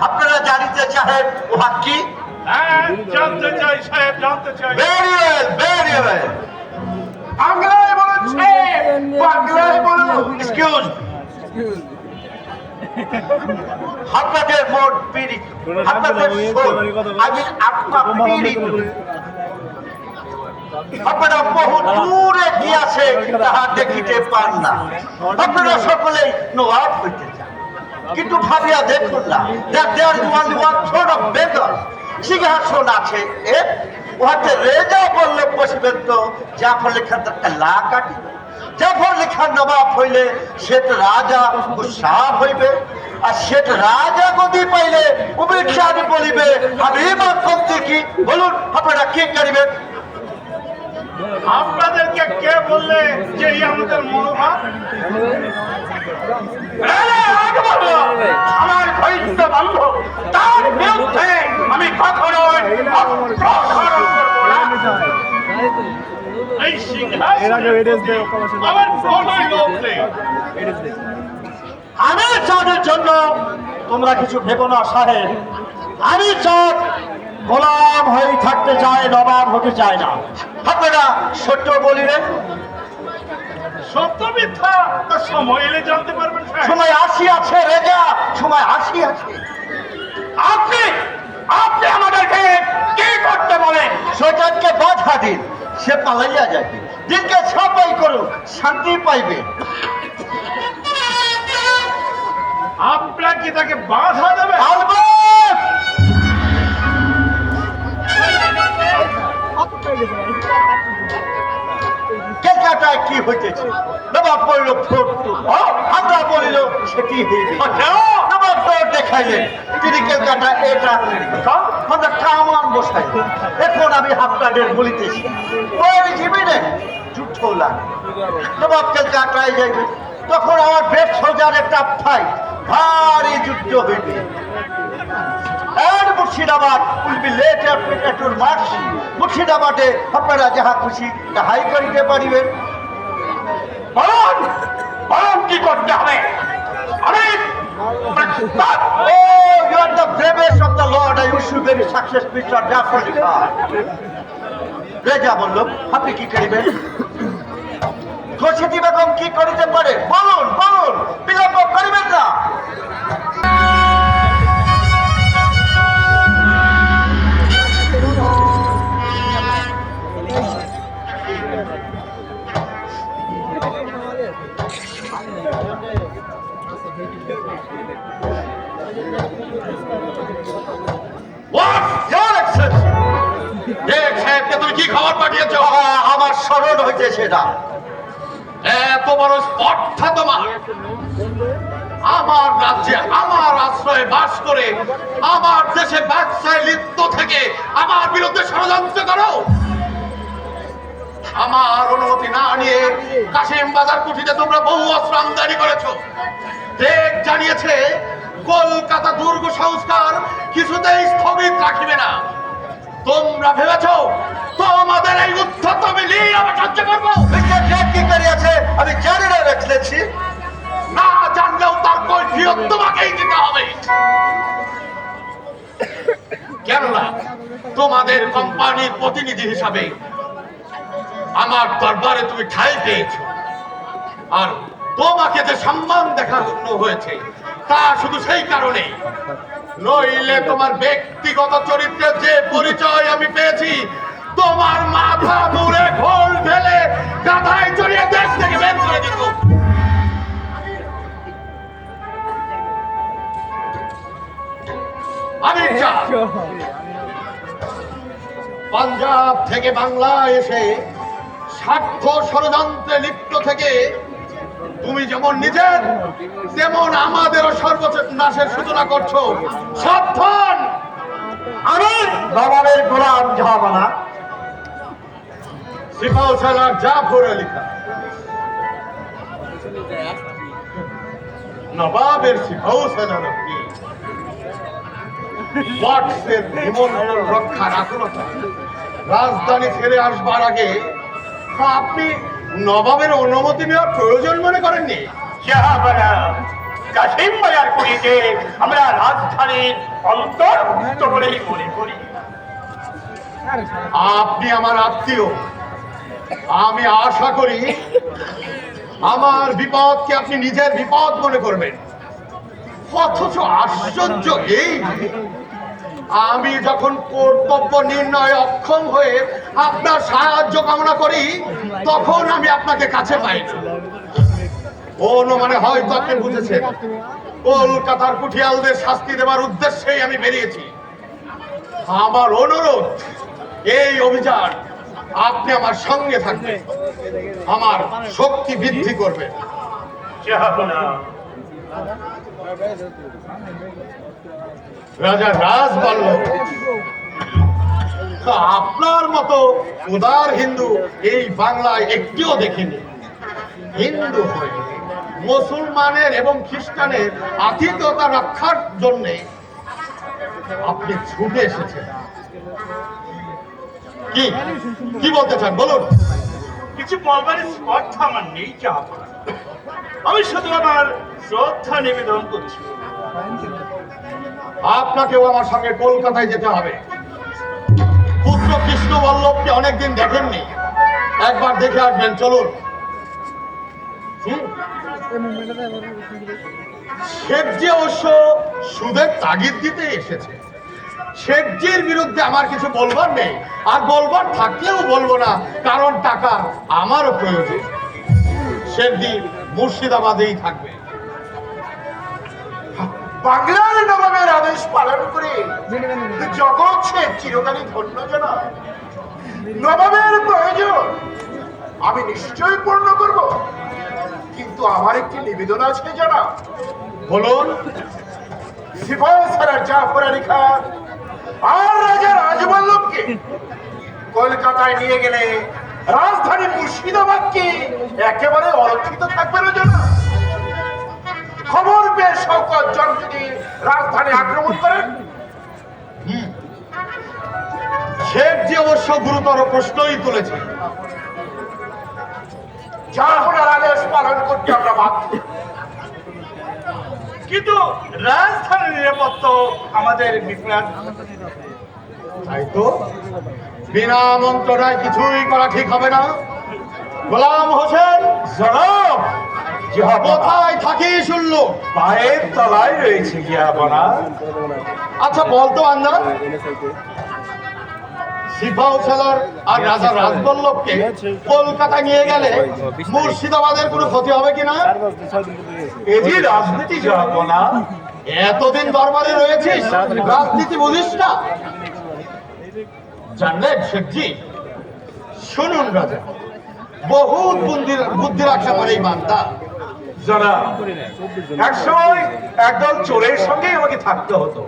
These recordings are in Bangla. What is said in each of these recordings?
আপনারা জানিতে চাহেন উহা কি? জানতে চাই সাহেব, জানতে চাই। Very well, very well. বাংলায় বলুন সাহেব, বাংলায় বলুন। এক্সকিউজ, আপনাদের মোট পীড়িত, আপনাদের সোল, আমি আত্মা পীড়িত। আপনারা বহু দূরে গিয়াছে তাহা দেখিতে পান না। আপনারা সকলেই নবাব হইতে চান, কিন্তু ভাবিয়া দেখুন না that there is only one throne of Bengal। সিংহাসন আছে উহাতে রেজা বললে বসবেন তো জাফর লেখার লা কাটিবে। জাফর লেখার নবাব হইলে শ্বেত রাজা শাহ হইবে, আর শ্বেত রাজা গদি পাইলে উমির শাহ বলিবে আমি মা করতে কি। বলুন আপনারা কি করিবেন? আপনাদেরকে কে বললে যে এই আমাদের মনোভাব? আমার ঘনিষ্ঠ বান্ধব, তার বিরুদ্ধে আমি কখনোই অগ্রসর করব না। এই সিংহাসনে আমার কোনোই লোক নেই। আমি চাঁদের জন্য তোমরা কিছু ভেবো না সাহেব। আমি চাঁদ গোলাম হয়ে থাকতে চাই, নবাব হতে চায় না। আপনারা সত্য বলিলেন, সত্য মিথ্যা তা সময় এলে জানতে পারবেন সাহেব। সময় আসিয়াছে রেজা, সময় আসিয়াছে। আপনি আপনি আমাদেরকে কি করতে বলেন? শয়তানকে বাধা দিন, সে পালাইয়া যাবে। দিনকে ছাপাই করুন, শান্তি পাইবে। আপনারা কি তাকে বাধা দেবে? আলবাত কেলকাটায় কি হইতেছে? নবাব বলিল আমরা বলিল সেটি হইবে। নবাব তো দেখাইলেন তিনি কেলকাটা এটা আমরা কামান বসাই। এখন আমি আপনাদের বলিতেছি ওই জীবিনে যুদ্ধ লাগে। নবাব কেলকাটায় যাইবে, তখন আমার বেশ সোজার একটা ফাইট, ভারী যুদ্ধ হইবে। Murshidabad will be later to march। মুর্শিদাবাদে আপনারা যাহা খুশি তাহাই করিতে পারিবেন। বলুন বলুন কি করতে হবে? আমি you are the bravest of the Lord, I wish you very success, Mr. Jafar Khan। Reza বলল আপনি কি করিবেন? খুশিতি বেগম কি করিতে পারে? বলুন বলুন, বিলম্ব করিবেন না। তুমি কি খবর পাঠিয়েছ? আমার স্মরণ হইতেছে না। এত বড় স্পর্ধা তোমার! আমার রাজ্যে আমার আশ্রয়ে বাস করে আমার দেশে ব্যবসায় লিপ্ত থেকে আমার বিরুদ্ধে ষড়যন্ত্র করো। আমার অনুমতি না নিয়ে কাশিম বাজার কুঠিতে তোমরা বহু অস্ত্র আমদানি করেছো। দেখ জানিয়েছে কলকাতা দুর্গ সংস্কার কিছুতেই স্থগিত রাখিবে না। তোমরা ভেবেছো তোমাদের এই উদ্ধত মিলিয়ে আমি সহ্য করবো? কি করিয়াছে আমি জানি না, রেখেছি না জানলেও তার কৈফিয়ত তোমাকেই দিতে হবে। কেননা তোমাদের কোম্পানির প্রতিনিধি হিসাবে আমার দরবারে তুমি ঠাঁই পেয়েছো, আর তোমাকে যে সম্মান দেখানো হয়েছে তা শুধু সেই কারণে, নইলে তোমার ব্যক্তিগত চরিত্রের যে পরিচয় আমি পেয়েছি তোমার মাথা মুড়ে ঘোল ঢেলে গাধায় চড়িয়ে দেশ থেকে বের করে দিত। আমি পাঞ্জাব থেকে বাংলায় এসে স্বার্থ ষড়যন্ত্রে লিপ্ত থেকে তুমি যেমন নিজের তেমন আমাদেরও সর্বনাশের সূচনা করছো। সাবধান! আমি নবাবের গোলাম জাহাবানা সিপাহ সালার জাফর আলী খান, নবাবের সিপাহ সালার আপনি ওয়াটসের নিমন্ত্রণ রক্ষার আকুলতা রাজধানী ছেড়ে আসবার আগে আপনি নবাবের অনুমতি নেওয়ার প্রয়োজন মনে করেননি? জাহাবানা কাশিম বাজার করিতে আমরা রাজধানীর অন্তর্ভুক্ত বলেই মনে করি। আপনি আমার আত্মীয়, আমি আশা করি আমার বিপদকে আপনি নিজের বিপদ মনে করবেন। অথচ আশ্চর্য এই, আমি যখন কর্তব্য নির্ণয়ে অক্ষম হয়ে আপনার সাহায্য কামনা করি, তখন আমি আপনাকে কাছে পাই না। মানে হয়তো আপনি বুঝেছেন, কলকাতার কুঠিয়ালদের শাস্তি দেওয়ার উদ্দেশ্যেই আমি বেরিয়েছি। আমার অনুরোধ, এই অভিযান আপনি আমার সঙ্গে থাকবেন, আমার শক্তি বৃদ্ধি করবেন। রাজা রাজবল্লভ, আপনার মতো উদার হিন্দু এই বাংলায় একটিও দেখিনি। হিন্দু হয়ে মুসলমানের এবং খ্রিস্টানের আতিথ্যতা রক্ষার জন্য আপনি ছুটে এসেছেন। কি কি বলতে চান বলুন? কিছু বলবার স্পর্ধা আমার নেই জাহাপনা। আমি শুধু আমার শ্রদ্ধা নিবেদন করছি। আপনাকেও আমার সঙ্গে কলকাতায় যেতে হবে। পুত্র কৃষ্ণ বল্লভকে অনেকদিন দেখেননি, একবার দেখে আসবেন, চলুন। শেঠজি অবশ্য সুদের তাগিদ দিতে এসেছে। শেঠজির বিরুদ্ধে আমার কিছু বলবার নেই, আর বলবার থাকলেও বলবো না, কারণ টাকা আমারও প্রয়োজন। শেঠজি মুর্শিদাবাদেই থাকবে। বাংলার নবাবের আদেশ পালন করে জগৎ সে চিরকালই ধন্য জানা। নবাবের প্রয়োজন আমি নিশ্চয়ই পূর্ণ করব, কিন্তু আমার একটি নিবেদন আছে জানা। বলুন। সিপাহী সারার জাফর আলী খান আর রাজা রাজবল্লভকে কলকাতায় নিয়ে গেলে রাজধানী মুর্শিদাবাদকে একেবারে অরক্ষিত থাকবে না জানা। খবর পেয়ে শওকত জন যদি রাজধানী আক্রমণ করেন, শেঠজি অবশ্য গুরুতর প্রশ্নই তুলেছে। জাফরের আদেশ পালন করতে আমরা বাধ্য, কিন্তু রাজধানীর নিরাপত্তা আমাদের বিপ্লব। তাই তো বিনা মন্ত্রণায় কিছুই করা ঠিক হবে না। গোলাম হোসেন, জনাব, কোথায় থাকি শুনলো? পায়ের তলায় রয়েছে গিয়াবনা। আচ্ছা বলতো আন্দাজ, সিপাহ সালার আর রাজা রাজবল্লভকে কলকাতা নিয়ে গেলে মুর্শিদাবাদের কোনো ক্ষতি হবে কিনা? এজি রাজনীতি যাবনা। এতদিন দরবারে রয়েছিস, রাজনীতি বুঝিস না? জানলেন শেখজি, শুনুন রাজা, বহুত বুদ্ধি রাখা আমার এই বান্দা। জনাব, একসময় একদল চোরের সঙ্গে আমাকে থাকতে হতো।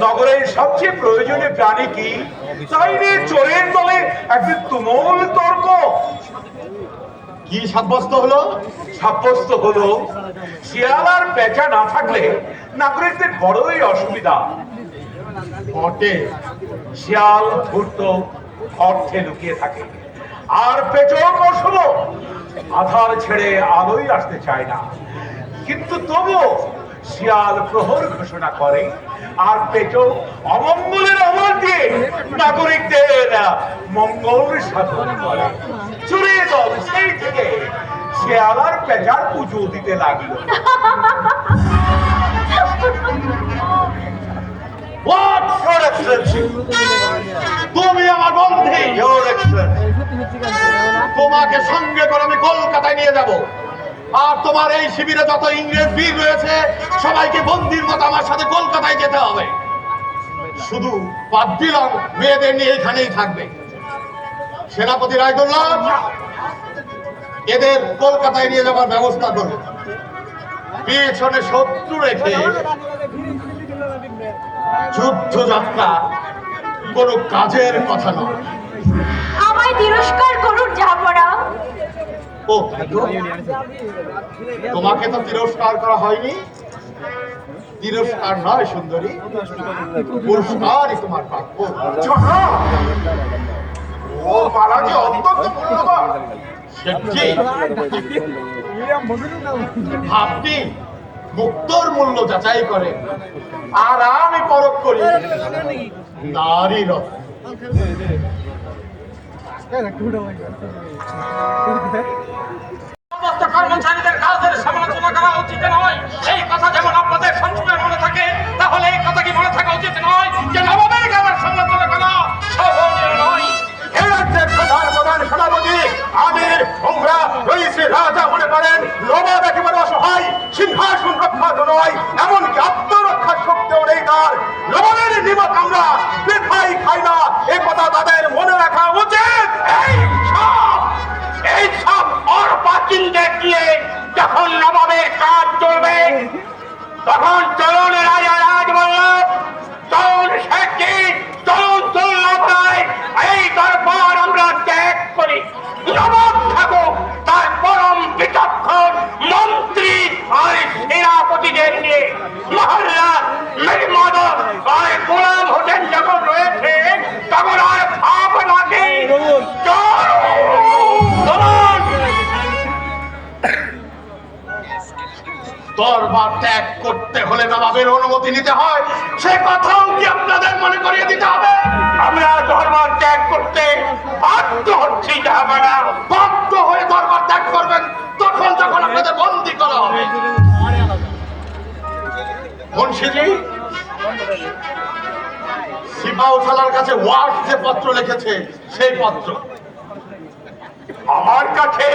নগরের সবচেয়ে প্রয়োজনীয় প্রাণী কি, তাই নিয়ে চোরের দলে একদিন তুমুল তর্ক। কি সাব্যস্ত হলো? সাব্যস্ত হলো শিয়াল আর পেঁচা না থাকলে নাগরিকদের বড়ই অসুবিধা। বটে, শিয়াল ধূর্ত অর্থে লুকিয়ে থাকে, আর পেঁচো কৌশল আধার ছেড়ে আলোয় আসতে চায় না। কিন্তু তবুও শিয়াল প্রহর ঘোষণা করে, আর পেঁচো অমঙ্গলের আওয়াজ দিয়ে নাগরিকদের মঙ্গল সাধন করে। চুরি দল সেই থেকে শিয়াল আর পেঁচার পুজো দিতে লাগলো। What? Your Excellency, তুমি আমার বন্ধু, Your Excellency, তোমাকে সঙ্গে করে আমি কলকাতায় নিয়ে যাব, আর তোমার এই শিবিরে যত ইংরেজ বীর রয়েছে সবাইকে বন্দির মতো আমার সাথে কলকাতায় যেতে হবে। শুধু বাদ দিলাম মেয়েদের নিয়ে এখানেই থাকবে। সেনাপতি রায়দুল্লাহ এদের কলকাতায় নিয়ে যাওয়ার ব্যবস্থা করবে। পেছনে শত্রু রেখে যুদ্ধযাত্রা কোনো কাজের কথা নয়। আমায় তিরস্কার করুন জাহাপনা। ও তাই তো? তোমাকে তো তিরস্কার করা হয়নি। তিরস্কার নয় সুন্দরী, পুরস্কারই তোমার প্রাপ্য। জনাব, ও বালাজি অত্যন্ত মূল্যবান। শেঠজি, আপনি মুক্তোর মূল্য যাচাই করে, আর আমি পরখ করি নারী রত্ন। সমস্ত কর্মচারীদের কাজের সমালোচনা করা উচিত নয়, এই কথা যেমন আপনাদের সবসময় মনে থাকে, তাহলে এই কথা কি মনে থাকা উচিত নয় যে নবাবের কাজের সমালোচনা করা শোভনীয় নয়? এই রাজ্যের প্রধান সেনাপতি আমির ওমরা রইসি রাজা মনে করেন নবাব একেবারে অসহায়, সিংহাসন রক্ষা নয়, এমনকি আত্মরক্ষার শক্তিও নেই তার। নবাবের নিমক আমরা বৃথাই খাই না, এ কথা তাদের মনে রাখা উচিত। এই সব ওর বাচিন্দের দিয়ে যখন নবাবের কাজ চলবে, তখন চলুন রাজা রাজবল্লভ, চলুন শেখজি, চলুন দুর্লভ রায়, এই দরবার আমরা ত্যাগ করি। নবাব থাকুক তার পরম বিচক্ষণ মন্ত্রী আর সেনাপতিদের নিয়ে। মহল্লা মেরিমদন আর গোলাম হোসেন যখন রয়েছে, তখন আর ভাবনা নেই। দরবার ত্যাগ করতে হলে নবাবের অনুমতি নিতে হয়, সে কথাও কি আপনাদের মনে করিয়ে দিতে হবে? আমরা দরবার ত্যাগ করতে বাধ্য হচ্ছি জাহাপানা। বাধ্য হয়ে দরবার ত্যাগ করবেন তখন যখন আপনাদের বন্দী করা হবে। মুন্সিজি, সিপাহসালার কাছে ওয়ার্ড যে পত্র লিখেছে সেই পত্র আমার কাছে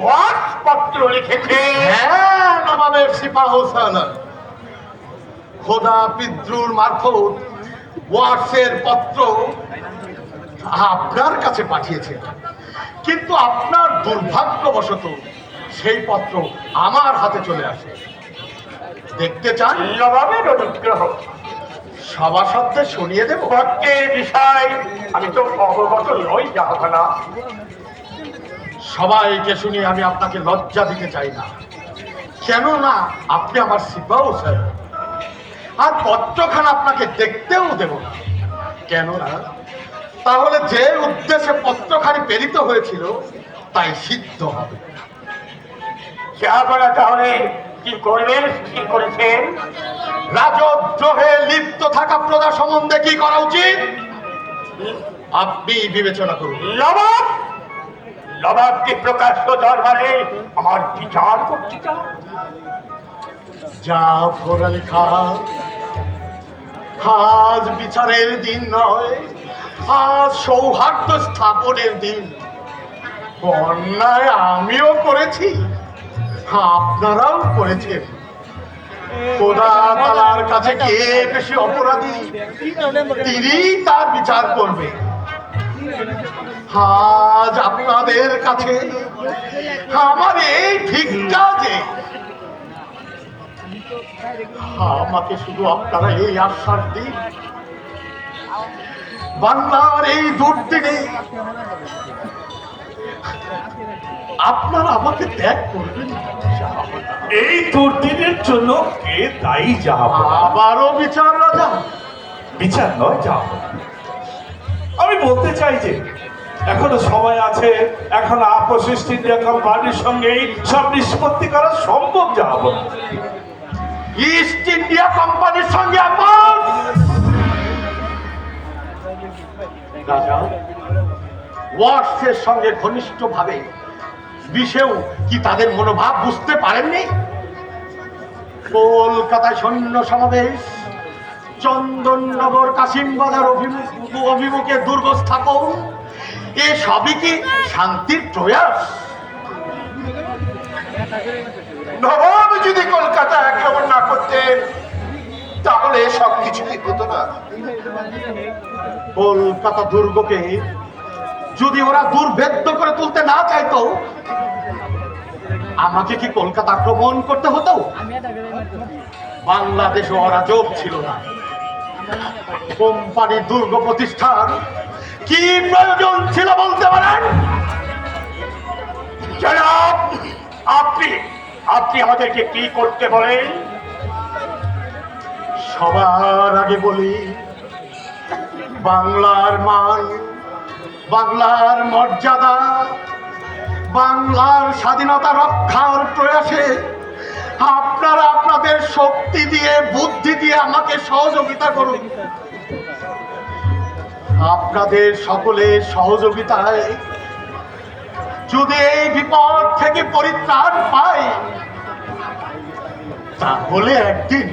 ওয়ার্ড পত্র লিখেছে। হ্যাঁ, নবাবের সিপাহসালার খোদা পিদ্রুর মারফত ওয়ার্ডসের পত্র আপনার কাছে পাঠিয়েছে, কিন্তু আপনার দুর্ভাগ্যবশত সেই পত্র আমার হাতে চলে আসে। দেখতে চান? নবাবের অনুগ্রহ। সভাসদদের শুনিয়ে দেব। পত্রের বিষয় আমি তো অবগত নই জাহাপানা। সবাইকে শুনিয়ে আমি আপনাকে লজ্জা দিতে চাই না, কেননা আপনি আমার সিপাহসালার, আর পত্রখানা আপনাকে দেখতেও দেব না। কেননা তাহলে যে উদ্দেশ্যে পত্রখানি প্রেরিত হয়েছিল তাই সিদ্ধ হবে। জাহাপানা তাহলে কি করবেন ঠিক করেছেন? রাজদ্রোহে লিপ্ত থাকা প্রজা সম্বন্ধে কি করা উচিত আপনি বিবেচনা করুন। নবাব, নবাবকে প্রকাশ্য দরবারে আমার বিচার করতে চান? জাফর আলী খান, আজ বিচারের দিন নয়, আজ সৌহার্দ্য স্থাপনের দিন। অন্যায় আমিও করেছি, আপনারাও করেছেন। খোদা তাআলার কাছে কে বেশি অপরাধী, তিনি তার বিচার করবে। আজ আপনাদের কাছে আমার এই ভিক্ষা যে, আমাকে শুধু আপনারা এই আশ্বাস দিন, বাংলার এই দুর্দিনে আপনারা আমাকে ত্যাগ করবেন। এই দুর্দিনের জন্য কে দায়ী জাহাপানা? আবারও বিচার রাজা? বিচার নয় জাহাপানা, আমি বলতে চাই যে এখনো সময় আছে, এখন আপোষ ইস্ট ইন্ডিয়া কোম্পানির সঙ্গেই সব নিষ্পত্তি করা সম্ভব জাহাপানা। ইস্ট ইন্ডিয়া কোম্পানির সঙ্গে আপোষ? রাজা, ওয়ার্ডসের সঙ্গে ঘনিষ্ঠ ভাবে বিষেও কি তাদের মনোভাব বুঝতে পারেননি? কলকাতায় সৈন্য সমাবেশ, চন্দননগর কাশিমবাজার অভিমুখে দুর্গ স্থাপন, এ সবই কি শান্তির প্রয়াস? নবাব যদি কলকাতা আক্রমণ না করতেন তাহলে সব কিছুই হতো না। কলকাতা দুর্গকে যদি ওরা দুর্ভেদ্য করে তুলতে না চাইতো, আমাকে কি কলকাতা আক্রমণ করতে হতো? বাংলাদেশে অরাজক ছিল না, কোম্পানির দুর্গ প্রতিষ্ঠার কি প্রয়োজন ছিল বলতে পারেন? জনাব, আপনি আপনি আমাদেরকে কি করতে বলেন? সবার আগে বলি, বাংলার মান, বাংলার মর্যাদা, বাংলার স্বাধীনতা রক্ষার প্রয়াসে আপনারা আপনাদের শক্তি দিয়ে বুদ্ধি দিয়ে আমাকে সহযোগিতা করুন। আপনাদের সকলের সহযোগিতায় যদি এই বিপদ থেকে পরিত্রাণ পাই, তাহলে একদিন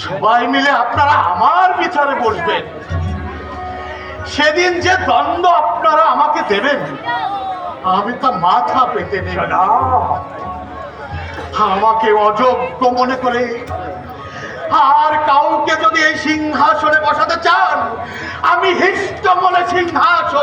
সবাই মিলে আপনারা আমার বিচারে বসবেন। সেদিন যে দণ্ড আপনারা আমাকে দেবেন, আমি তা মাথা পেতে নেব না। আমাকে অযোগ্য মনে করে আর কাউকে যদি এই সিংহাসনে বসাতে চান, আমি হিষ্ট মনে সিংহাসন